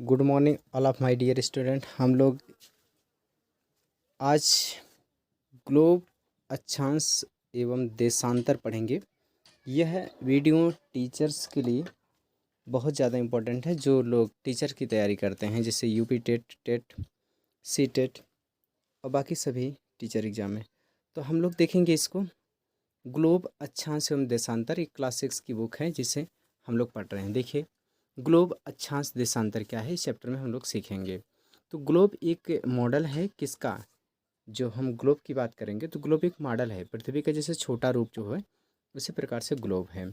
Good morning all of my dear student. हम लोग आज ग्लोब अक्षांश एवं देशांतर पढ़ेंगे। यह वीडियो टीचर्स के लिए बहुत ज़्यादा इम्पोर्टेंट है जो लोग टीचर की तैयारी करते हैं, जैसे UP TET, TET, C TET और बाकी सभी टीचर एग्ज़ाम में। तो हम लोग देखेंगे इसको। ग्लोब अक्षांश एवं देशांतर एक क्लास 6 की बुक है जिसे हम लोग पढ़ रहे हैं। देखिए, ग्लोब अक्षांश देशांतर क्या है, इस चैप्टर में हम लोग सीखेंगे। तो ग्लोब एक मॉडल है किसका, जो हम ग्लोब की बात करेंगे तो ग्लोब एक मॉडल है पृथ्वी का, जैसे छोटा रूप जो है उसी प्रकार से ग्लोब है।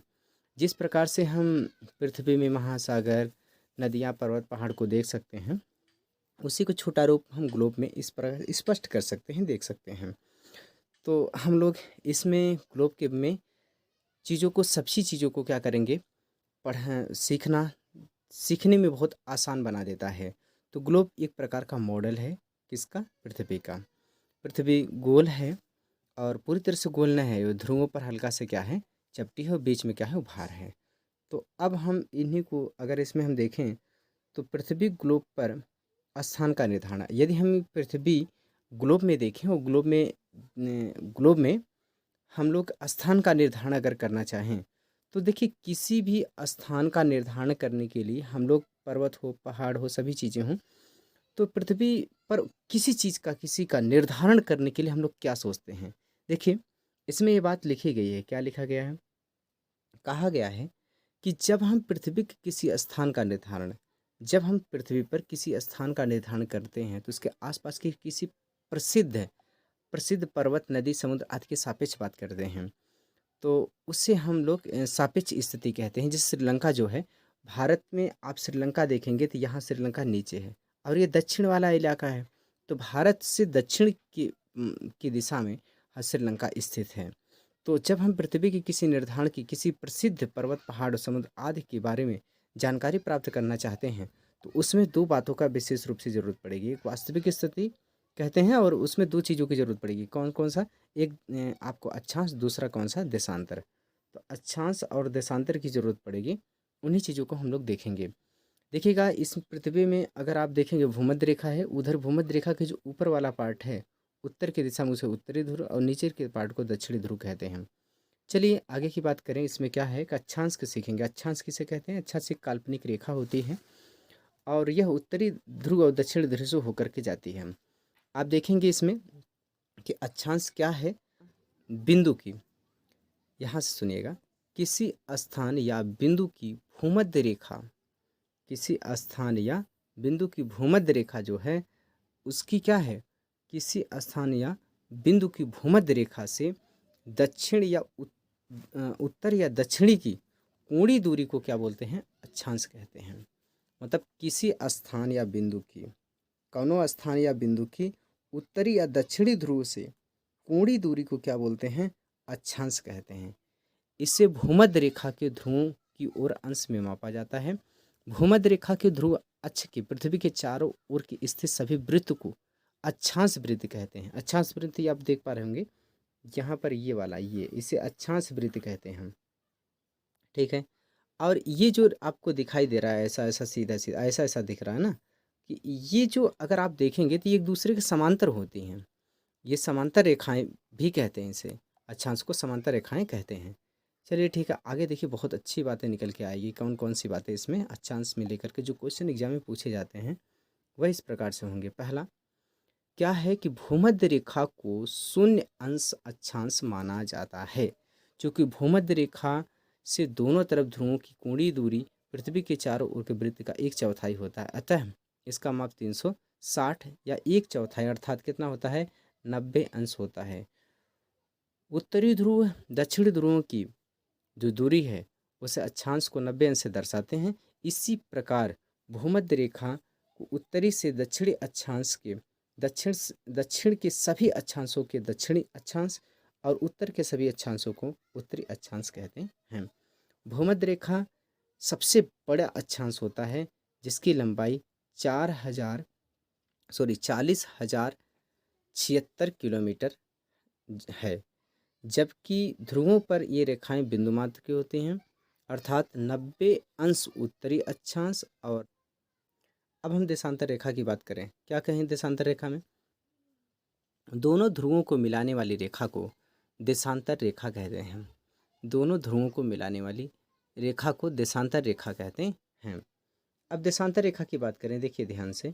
जिस प्रकार से हम पृथ्वी में महासागर, नदियाँ, पर्वत, पहाड़ को देख सकते हैं, उसी को छोटा रूप हम ग्लोब में इस प्रकार स्पष्ट कर सकते हैं, देख सकते हैं। तो हम लोग इसमें ग्लोब के में चीज़ों को, सभी चीज़ों को क्या करेंगे, सीखना, सीखने में बहुत आसान बना देता है। तो ग्लोब एक प्रकार का मॉडल है किसका, पृथ्वी का। पृथ्वी गोल है और पूरी तरह से गोल नहीं है, वो ध्रुवों पर हल्का से क्या है, चपटी है और बीच में क्या है, उभार है। तो अब हम इन्हीं को अगर इसमें हम देखें तो पृथ्वी ग्लोब पर स्थान का निर्धारण, यदि हम पृथ्वी ग्लोब में देखें और ग्लोब में हम लोग स्थान का निर्धारण अगर करना चाहें तो देखिए, किसी भी स्थान का निर्धारण करने के लिए हम लोग, पर्वत हो, पहाड़ हो, सभी चीज़ें हों, तो पृथ्वी पर किसी चीज़ का, किसी का निर्धारण करने के लिए हम लोग क्या सोचते हैं। देखिए, इसमें ये बात लिखी गई है, क्या लिखा गया है, कहा गया है कि जब हम पृथ्वी पर किसी स्थान का निर्धारण करते हैं तो उसके आसपास की किसी प्रसिद्ध प्रसिद्ध पर्वत, नदी, समुद्र आदि के सापेक्ष बात करते हैं, तो उससे हम लोग सापेक्ष स्थिति कहते हैं। जैसे श्रीलंका जो है, भारत में आप श्रीलंका देखेंगे तो यहाँ श्रीलंका नीचे है और ये दक्षिण वाला इलाका है, तो भारत से दक्षिण की दिशा में श्रीलंका स्थित है। तो जब हम पृथ्वी की किसी निर्धारण की, किसी प्रसिद्ध पर्वत, पहाड़, समुद्र आदि के बारे में जानकारी प्राप्त करना चाहते हैं तो उसमें दो बातों का विशेष रूप से ज़रूरत पड़ेगी। एक वास्तविक स्थिति कहते हैं और उसमें दो चीज़ों की ज़रूरत पड़ेगी। कौन कौन सा, एक आपको अक्षांश, दूसरा कौन सा, देशांतर। तो अक्षांश और देशांतर की ज़रूरत पड़ेगी, उन्हीं चीज़ों को हम लोग देखेंगे। देखिएगा, इस पृथ्वी में अगर आप देखेंगे भूमध्य रेखा है, उधर भूमध्य रेखा के जो ऊपर वाला पार्ट है उत्तर की दिशा में, उसे उत्तरी ध्रुव और नीचे के पार्ट को दक्षिणी ध्रुव कहते हैं। चलिए आगे की बात करें। इसमें क्या है कि अक्षांश को सीखेंगे। अक्षांश किसे कहते हैं, अक्षांश एक काल्पनिक रेखा होती है और यह उत्तरी ध्रुव और दक्षिणी ध्रुव से होकर के जाती है। आप देखेंगे इसमें कि अक्षांश क्या है, बिंदु की, यहाँ से सुनिएगा, किसी स्थान या बिंदु की भूमध्य रेखा, किसी स्थान या बिंदु की भूमध्य रेखा जो है उसकी क्या है, किसी स्थान या बिंदु की भूमध्य रेखा से दक्षिण या उत्तर या दक्षिणी की कोणीय दूरी को क्या बोलते हैं, अक्षांश कहते हैं। मतलब किसी स्थान या बिंदु की, कौनो स्थान या बिंदु की उत्तरी या दक्षिणी ध्रुव से कोणीय दूरी को क्या बोलते हैं, अक्षांश कहते हैं। इसे भूमध्य रेखा के ध्रुवों की ओर अंश में मापा जाता है। भूमध्य रेखा के ध्रुव अक्ष की पृथ्वी के चारों ओर की स्थित सभी वृत्त को अक्षांश वृत्त कहते हैं। अक्षांश वृत्त आप देख पा रहे होंगे यहाँ पर, ये वाला, ये, इसे अक्षांश वृत्त कहते हैं हम, ठीक है। और ये जो आपको दिखाई दे रहा है ऐसा ऐसा, सीधा सीधा, ऐसा ऐसा दिख रहा है ना, कि ये जो अगर आप देखेंगे तो ये एक दूसरे के समांतर होती हैं। ये समांतर रेखाएं भी कहते हैं इसे, अक्षांश को समांतर रेखाएं कहते हैं। चलिए ठीक है, आगे देखिए, बहुत अच्छी बातें निकल के आएगी। कौन कौन सी बातें इसमें अक्षांश में लेकर के जो क्वेश्चन एग्जाम में पूछे जाते हैं वह इस प्रकार से होंगे। पहला क्या है कि भूमध्य रेखा को शून्य अंश अक्षांश माना जाता है, क्योंकि भूमध्य रेखा से दोनों तरफ ध्रुवों की कोणीय दूरी पृथ्वी के चारों ओर के वृत्त का एक चौथाई होता है। अतः इसका माप 360 या एक चौथाई अर्थात कितना होता है, 90 अंश होता है। उत्तरी ध्रुव दक्षिणी ध्रुवों की जो दूरी है उसे अक्षांश को 90 अंश से दर्शाते हैं। इसी प्रकार भूमध्य रेखा को उत्तरी से दक्षिणी अक्षांश के दक्षिण के सभी अक्षांशों के दक्षिणी अक्षांश और उत्तर के सभी अक्षांशों को उत्तरी अक्षांश कहते हैं। भूमध्य रेखा सबसे बड़ा अक्षांश होता है जिसकी लंबाई 40,076 किलोमीटर है, जबकि ध्रुवों पर ये रेखाएं बिंदु मात्र की होती हैं, अर्थात 90 अंश उत्तरी अक्षांश और अब हम देशांतर रेखा की बात करें, क्या कहें देशांतर रेखा में? दोनों ध्रुवों को मिलाने वाली रेखा को देशांतर रेखा कहते हैं। दोनों ध्रुवों को मिलाने वाली रेखा को देशांतर रेखा कहते हैं। अब देशांतर रेखा की बात करें, देखिए ध्यान से,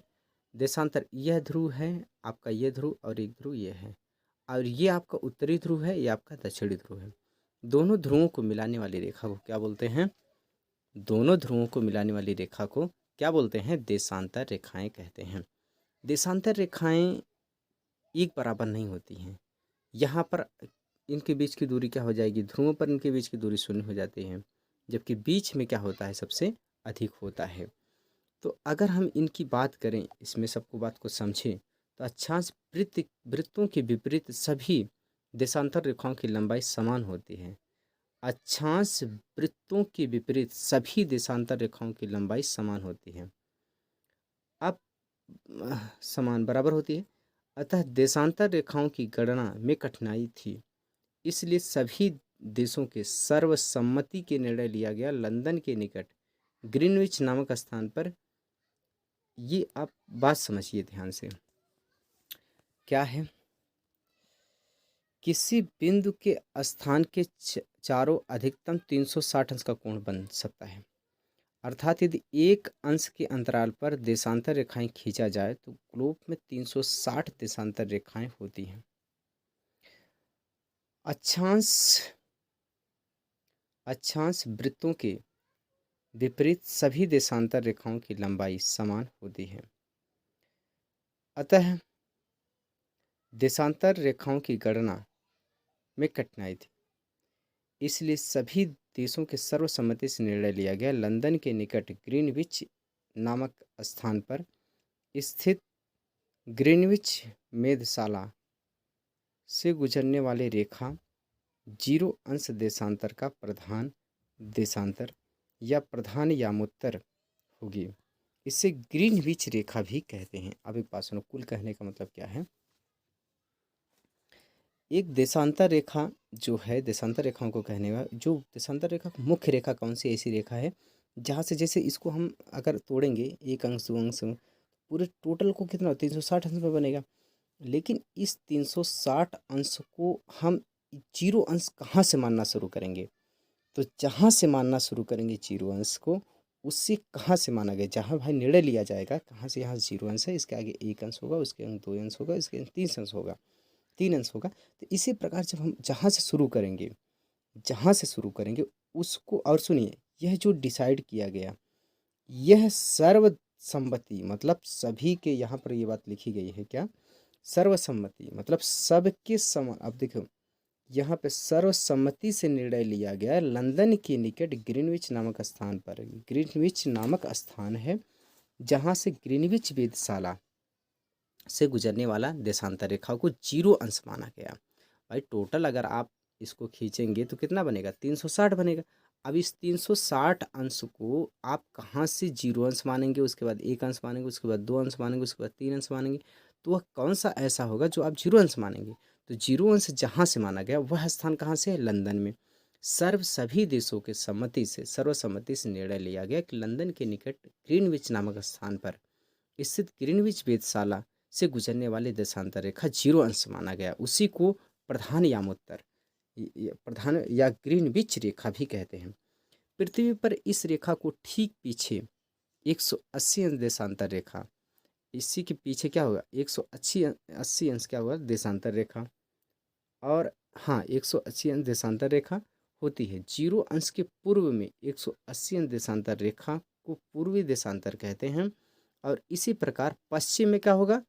देशांतर, यह ध्रुव है आपका, ये ध्रुव और एक ध्रुव ये है, और ये आपका उत्तरी ध्रुव है, ये आपका दक्षिणी ध्रुव है। दोनों ध्रुवों को मिलाने वाली रेखा को क्या बोलते हैं? दोनों ध्रुवों को मिलाने वाली रेखा को क्या बोलते हैं? देशांतर रेखाएं कहते हैं। देशांतर रेखाएं एक बराबर नहीं होती हैं। यहाँ पर इनके बीच की दूरी क्या हो जाएगी? ध्रुवों पर इनके बीच की दूरी शून्य हो जाती है, जबकि बीच में क्या होता है? सबसे अधिक होता है। तो अगर हम इनकी बात करें, इसमें सबको बात को समझें, तो अक्षांश वृत्तों के विपरीत सभी देशांतर रेखाओं की लंबाई समान होती है। अक्षांश वृत्तों के विपरीत सभी देशांतर रेखाओं की लंबाई समान होती है। अब समान बराबर होती है। अतः देशांतर रेखाओं की गणना में कठिनाई थी, इसलिए सभी देशों के सर्वसम्मति के निर्णय लिया गया लंदन के निकट ग्रीनविच नामक स्थान पर। ये आप बात समझिए ध्यान से, क्या है? किसी बिंदु के स्थान के चारों अधिकतम 360 अंश का कोण बन सकता है। अर्थात यदि एक अंश के अंतराल पर देशांतर रेखाएं खींचा जाए तो ग्लोब में 360 देशांतर रेखाएं होती हैं। अक्षांश वृत्तों के विपरीत सभी देशांतर रेखाओं की लंबाई समान होती है। अतः देशांतर रेखाओं की गणना में कठिनाई थी, इसलिए सभी देशों के सर्वसम्मति से निर्णय लिया गया लंदन के निकट ग्रीनविच नामक स्थान पर स्थित ग्रीनविच मेधशाला से गुजरने वाली रेखा 0 अंश देशांतर का प्रधान देशांतर या प्रधान यामोत्तर होगी। इसे ग्रीनविच रेखा भी कहते हैं। अब एक बात सुनो, कुल कहने का मतलब क्या है? एक देशांतर रेखा जो है, देशांतर रेखाओं को कहने का, जो देशांतर रेखा मुख्य रेखा कौन सी ऐसी रेखा है जहाँ से, जैसे इसको हम अगर तोड़ेंगे एक अंश दो अंश, पूरे टोटल को कितना 360 अंश में बनेगा। लेकिन इस 360 अंश को हम 0 अंश कहाँ से मानना शुरू करेंगे? तो जहाँ से मानना शुरू करेंगे 0 अंश को, उससे कहाँ से माना गया? जहाँ भाई निर्णय लिया जाएगा कहाँ से, यहाँ 0 अंश है, इसके आगे 1 अंश होगा, उसके आगे 2 अंश होगा, इसके आगे 3 अंश होगा। तो इसी प्रकार जब हम जहाँ से शुरू करेंगे उसको, और सुनिए, यह जो डिसाइड किया गया, यह सर्वसम्मति मतलब सभी के, यहाँ पर ये बात लिखी गई है क्या? सर्वसम्मति मतलब सबके समान। अब देखो यहाँ पे सर्वसम्मति से निर्णय लिया गया लंदन के निकट ग्रीनविच नामक स्थान पर। ग्रीनविच नामक स्थान है जहाँ से ग्रीनविच वेधशाला से गुजरने वाला देशांतर रेखा को 0 अंश माना गया। भाई टोटल अगर आप इसको खींचेंगे तो कितना बनेगा? 360 बनेगा। अब इस 360 अंश को आप कहाँ से 0 अंश मानेंगे, उसके बाद 1 अंश मानेंगे, उसके बाद 2 अंश मानेंगे, उसके बाद 3 अंश मानेंगे, तो वह कौन सा ऐसा होगा जो आप 0 अंश मानेंगे? तो 0 अंश जहाँ से माना गया वह स्थान कहाँ से है? लंदन में। सभी देशों के सर्वसम्मति से निर्णय लिया गया कि लंदन के निकट ग्रीनविच नामक स्थान पर स्थित ग्रीनविच वेधशाला से गुजरने वाली देशांतर रेखा 0 अंश माना गया। उसी को प्रधान यामोत्तर, प्रधान या ग्रीनविच रेखा भी कहते हैं। पृथ्वी पर इस रेखा को ठीक पीछे 180 अंश देशांतर रेखा, इसी के पीछे क्या होगा? 180 अंश क्या होगा? देशांतर रेखा। और हाँ, 180 अंश देशांतर रेखा होती है। 0 अंश के पूर्व में 180 अंश देशांतर रेखा को पूर्वी देशांतर कहते हैं। और इसी प्रकार पश्चिम में क्या होगा?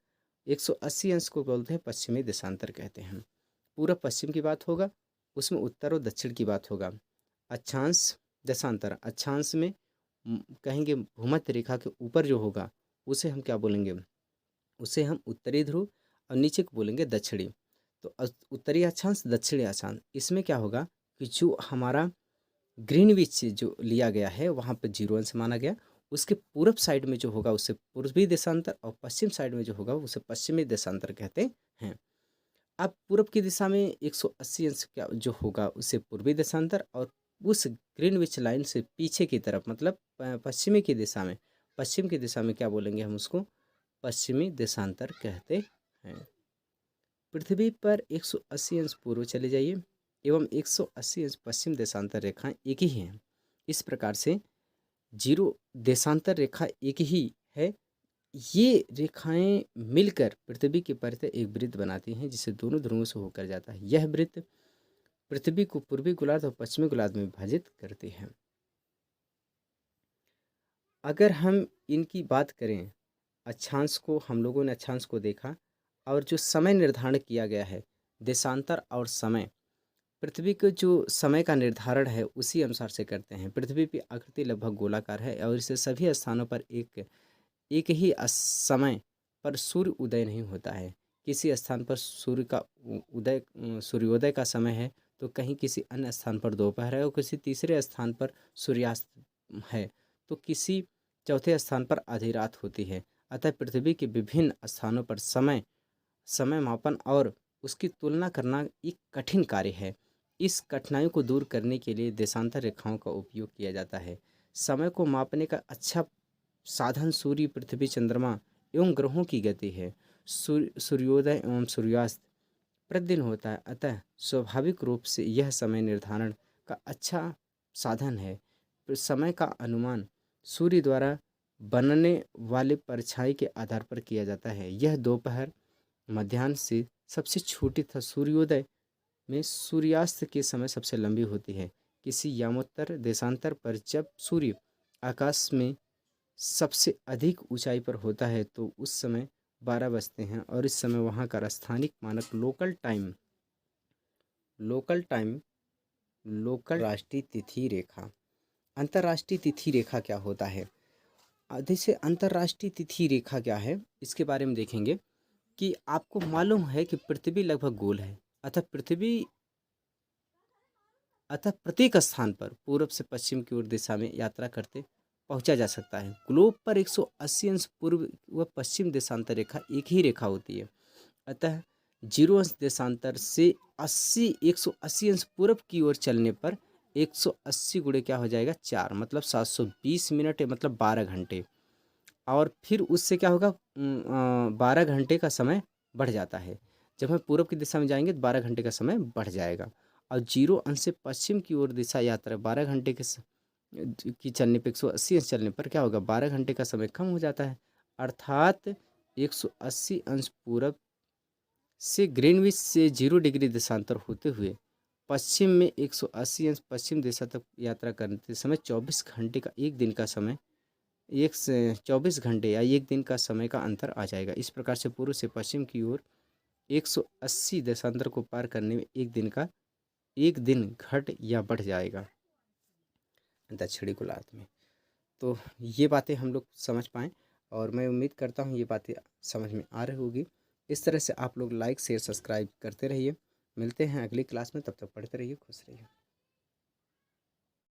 180 अंश को बोलते हैं पश्चिमी देशांतर कहते हैं। पूरा पश्चिम की बात होगा, उसमें उत्तर और दक्षिण की बात होगा। अक्षांश देशांतर, अक्षांश में कहेंगे भूमध्य रेखा के ऊपर जो होगा उसे हम क्या बोलेंगे? उसे हम उत्तरी ध्रुव, और नीचे को बोलेंगे दक्षिणी। तो उत्तरी अक्षांश, दक्षिणी अक्षांश, इसमें क्या होगा कि जो हमारा ग्रीनविच जो लिया गया है वहाँ पर 0 अंश माना गया। उसके पूर्व साइड में जो होगा उसे पूर्वी देशांतर, और पश्चिम साइड में जो होगा उसे पश्चिमी देशांतर कहते हैं। अब पूर्व की दिशा में 180 अंश का जो होगा उसे पूर्वी देशांतर, और उस ग्रीनविच लाइन से पीछे की तरफ मतलब पश्चिमी की दिशा में पश्चिम की दिशा में क्या बोलेंगे हम उसको, पश्चिमी देशांतर कहते हैं। पृथ्वी पर 180 अंश पूर्व चले जाइए एवं 180 अंश पश्चिम देशांतर रेखाएं एक ही हैं। इस प्रकार से जीरो देशांतर रेखा एक ही है। ये रेखाएं मिलकर पृथ्वी की परिधि एक वृत्त बनाती हैं जिसे दोनों ध्रुवों से होकर जाता है। यह वृत्त पृथ्वी को पूर्वी गोलार्ध और पश्चिमी गोलार्ध में विभाजित करती है। अगर हम इनकी बात करें, अक्षांश को हम लोगों ने अक्षांश को देखा और जो समय निर्धारण किया गया है, देशांतर और समय, पृथ्वी के जो समय का निर्धारण है उसी अनुसार से करते हैं। पृथ्वी की आकृति लगभग गोलाकार है और इसे सभी स्थानों पर एक ही समय पर सूर्य उदय नहीं होता है। किसी स्थान पर सूर्य का उदय सूर्योदय का समय है तो कहीं किसी अन्य स्थान पर दोपहर है और किसी तीसरे स्थान पर सूर्यास्त है तो किसी चौथे स्थान पर आधी रात होती है। अतः पृथ्वी के विभिन्न स्थानों पर समय मापन और उसकी तुलना करना एक कठिन कार्य है। इस कठिनाई को दूर करने के लिए देशांतर रेखाओं का उपयोग किया जाता है। समय को मापने का अच्छा साधन सूर्य, पृथ्वी, चंद्रमा एवं ग्रहों की गति है। सूर्योदय एवं सूर्यास्त प्रतिदिन होता है, अतः स्वाभाविक रूप से यह समय निर्धारण का अच्छा साधन है। समय का अनुमान सूर्य द्वारा बनने वाले परछाई के आधार पर किया जाता है। यह दोपहर, मध्याह्न से सबसे छोटी तथा सूर्योदय में सूर्यास्त के समय सबसे लंबी होती है। किसी यामोत्तर देशांतर पर जब सूर्य आकाश में सबसे अधिक ऊंचाई पर होता है तो उस समय 12 बजते हैं और इस समय वहाँ का स्थानिक मानक लोकल राष्ट्रीय तिथि रेखा। अंतर्राष्ट्रीय तिथि रेखा क्या होता है? जैसे अंतर्राष्ट्रीय तिथि रेखा क्या है इसके बारे में देखेंगे कि आपको मालूम है कि पृथ्वी लगभग गोल है, अतः प्रत्येक स्थान पर पूर्व से पश्चिम की ओर दिशा में यात्रा करते पहुंचा जा सकता है। ग्लोब पर 180 अंश पूर्व व पश्चिम देशांतर रेखा एक ही रेखा होती है। अतः 0 अंश देशांतर से 180 अंश पूर्व की ओर चलने पर 180 गुणे क्या हो जाएगा 4, मतलब 720 मिनट, मतलब 12 घंटे। और फिर उससे क्या होगा, 12 घंटे का समय बढ़ जाता है। जब हम पूर्व की दिशा में जाएंगे तो 12 घंटे का समय बढ़ जाएगा। और 0 अंश से पश्चिम की ओर दिशा यात्रा 12 घंटे की चलने पर 180 अंश चलने पर क्या होगा, 12 घंटे का समय कम हो जाता है। अर्थात 180 अंश पूर्व से ग्रीनविच से 0 डिग्री देशांतर होते हुए पश्चिम में 180 अंश पश्चिम दिशा तक यात्रा करते समय 24 घंटे का एक दिन का समय 24 घंटे या एक दिन का समय का अंतर आ जाएगा। इस प्रकार से पूर्व से पश्चिम की ओर 180 देशांतर को पार करने में एक दिन घट या बढ़ जाएगा दक्षिणी गोलार्ध में। तो ये बातें हम लोग समझ पाएँ और मैं उम्मीद करता हूँ ये बातें समझ में आ रही होगी। इस तरह से आप लोग लाइक, शेयर, सब्सक्राइब करते रहिए। मिलते हैं अगली क्लास में, तब तक पढ़ते रहिए, खुश रहिए।